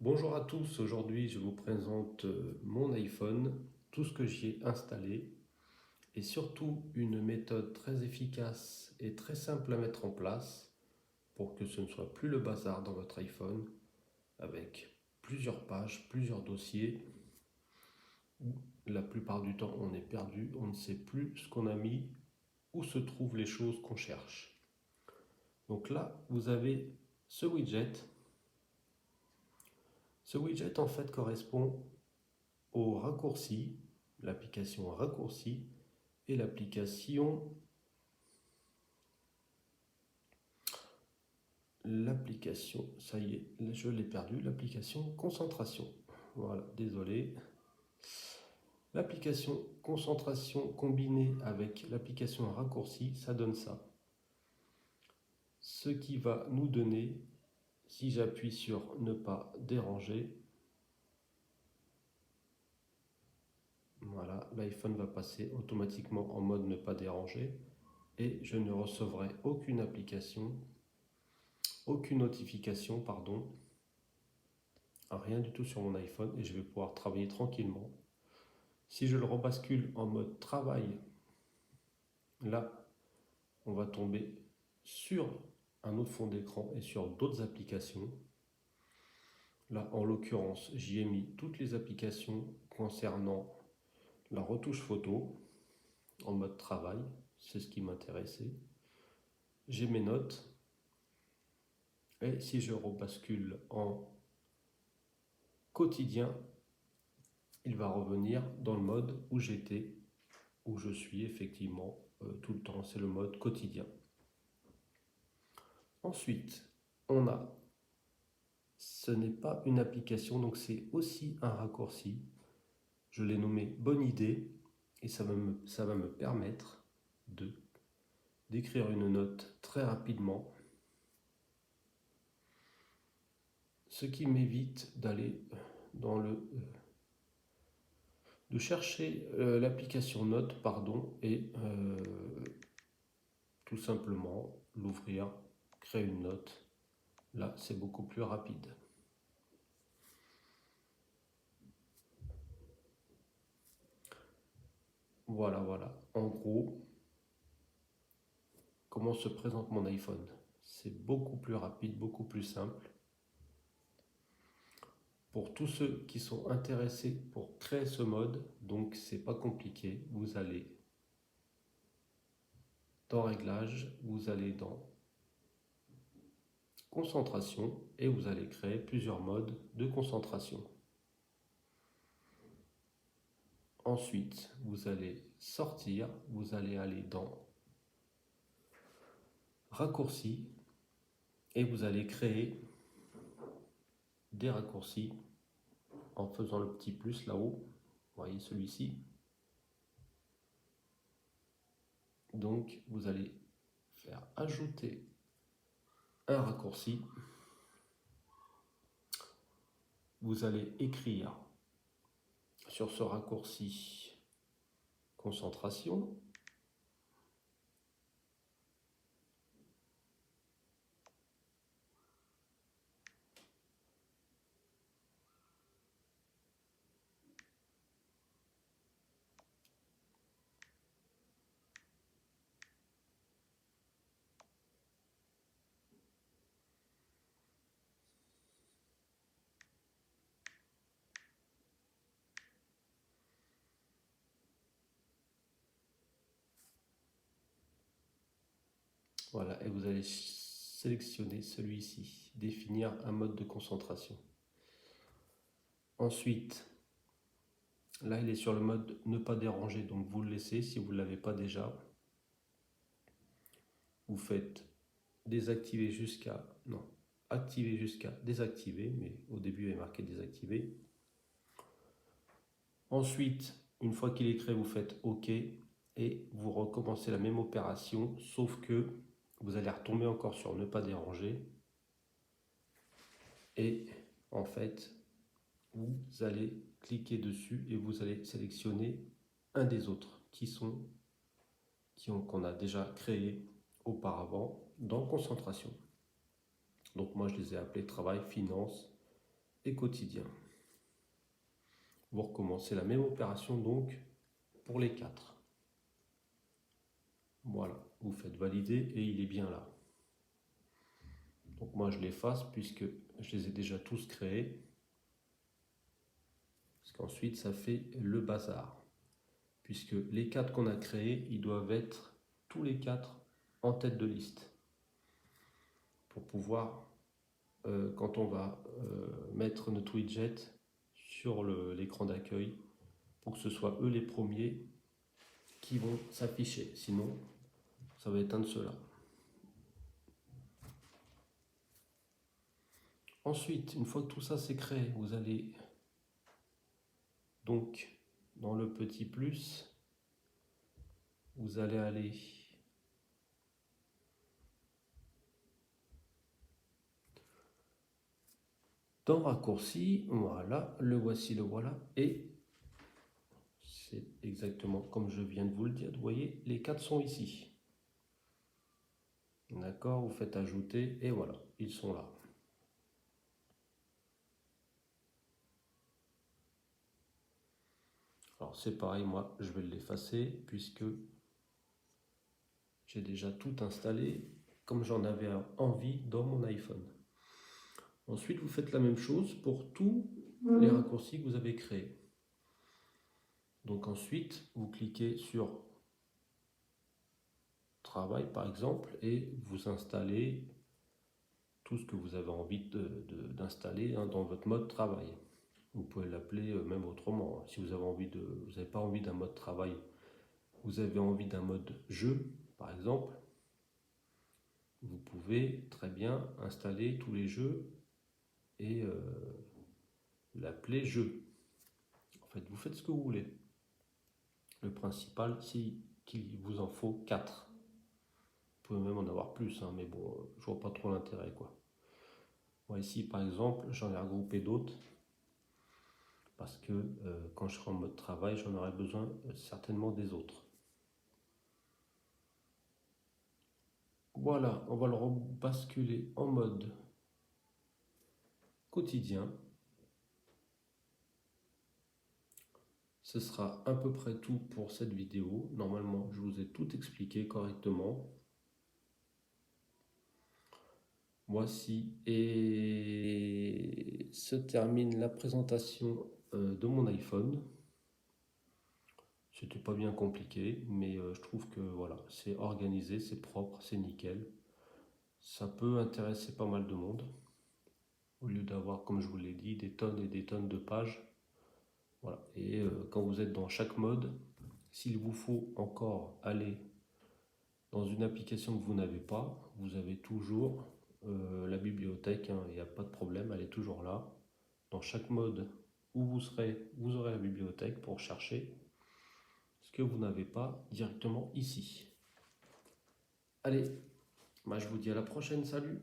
Bonjour à tous, aujourd'hui je vous présente mon iPhone, tout ce que j'y ai installé et surtout une méthode très efficace et très simple à mettre en place pour que ce ne soit plus le bazar dans votre iPhone avec plusieurs pages, plusieurs dossiers où la plupart du temps on est perdu, on ne sait plus ce qu'on a mis, où se trouvent les choses qu'on cherche. Donc là vous avez ce widget. Ce widget en fait correspond au raccourci, l'application raccourci et l'application, ça y est, je l'ai perdu, l'application concentration. Voilà, désolé. L'application concentration combinée avec l'application raccourci, ça donne ça. Ce qui va nous donner, si j'appuie sur ne pas déranger, voilà, l'iPhone va passer automatiquement en mode ne pas déranger et je ne recevrai aucune notification, pardon, rien du tout sur mon iPhone et je vais pouvoir travailler tranquillement. Si je le rebascule en mode travail, là, on va tomber sur un autre fond d'écran et sur d'autres applications. Là, en l'occurrence, j'y ai mis toutes les applications concernant la retouche photo en mode travail. C'est ce qui m'intéressait. J'ai mes notes. Et si je rebascule en quotidien, il va revenir dans le mode où j'étais, où je suis effectivement tout le temps. C'est le mode quotidien. Ensuite, ce n'est pas une application, donc c'est aussi un raccourci. Je l'ai nommé Bonne idée et ça va me permettre d'écrire une note très rapidement, ce qui m'évite de chercher l'application note, et tout simplement l'ouvrir, créer une note. Là, c'est beaucoup plus rapide. Voilà. En gros, comment se présente mon iPhone. C'est beaucoup plus rapide, beaucoup plus simple. Pour tous ceux qui sont intéressés pour créer ce mode, donc c'est pas compliqué, vous allez dans Réglages, vous allez dans Concentration et vous allez créer plusieurs modes de concentration. Ensuite, vous allez sortir, vous allez aller dans Raccourcis et vous allez créer des raccourcis en faisant le petit plus là-haut. Vous voyez celui-ci. Donc, vous allez faire ajouter un raccourci. Vous allez écrire sur ce raccourci concentration. Voilà, et vous allez sélectionner celui-ci, définir un mode de concentration. Ensuite, là il est sur le mode ne pas déranger, donc vous le laissez si vous ne l'avez pas déjà. Vous faites désactiver jusqu'à, non, activer jusqu'à désactiver, mais au début il est marqué désactiver. Ensuite, une fois qu'il est créé, vous faites OK et vous recommencez la même opération, sauf que vous allez retomber encore sur ne pas déranger. Et en fait, vous allez cliquer dessus et vous allez sélectionner un des autres qu'on a déjà créé auparavant dans concentration. Donc moi je les ai appelés travail, finance et quotidien. Vous recommencez la même opération donc pour les 4. Voilà, vous faites valider et il est bien là. Donc moi je l'efface puisque je les ai déjà tous créés. Parce qu'ensuite ça fait le bazar. Puisque les 4 qu'on a créés, ils doivent être tous les 4 en tête de liste. Pour pouvoir, quand on va mettre notre widget sur l'écran d'accueil, pour que ce soit eux les premiers qui vont s'afficher. Sinon, ça va être un de ceux-là. Ensuite, une fois que tout ça c'est créé, vous allez donc dans le petit plus, vous allez aller dans raccourci, voilà, le voici, le voilà, et c'est exactement comme je viens de vous le dire. Vous voyez, les 4 sont ici. D'accord, vous faites ajouter et voilà, ils sont là. Alors c'est pareil, moi je vais l'effacer puisque j'ai déjà tout installé comme j'en avais envie dans mon iPhone. Ensuite, vous faites la même chose pour tous les raccourcis que vous avez créés. Donc ensuite, vous cliquez sur Travail par exemple et vous installez tout ce que vous avez envie d'installer dans votre mode travail. Vous pouvez l'appeler même autrement. Si vous n'avez pas envie d'un mode travail, vous avez envie d'un mode jeu par exemple, vous pouvez très bien installer tous les jeux et l'appeler jeu. En fait, vous faites ce que vous voulez. Le principal, c'est qu'il vous en faut 4. Vous pouvez même en avoir plus, hein, mais bon, je vois pas trop l'intérêt, quoi. Moi ici, par exemple, j'en ai regroupé d'autres parce que quand je serai en mode travail, j'en aurai besoin certainement des autres. Voilà, on va le basculer en mode quotidien. Ce sera à peu près tout pour cette vidéo. Normalement, je vous ai tout expliqué correctement. Voici et se termine la présentation de mon iPhone. C'était pas bien compliqué, mais je trouve que voilà, c'est organisé, c'est propre, c'est nickel. Ça peut intéresser pas mal de monde. Au lieu d'avoir, comme je vous l'ai dit, des tonnes et des tonnes de pages. Voilà. Et quand vous êtes dans chaque mode, s'il vous faut encore aller dans une application que vous n'avez pas, vous avez toujours la bibliothèque, hein, il n'y a pas de problème, elle est toujours là. Dans chaque mode où vous serez, vous aurez la bibliothèque pour chercher ce que vous n'avez pas directement ici. Allez, je vous dis à la prochaine, salut!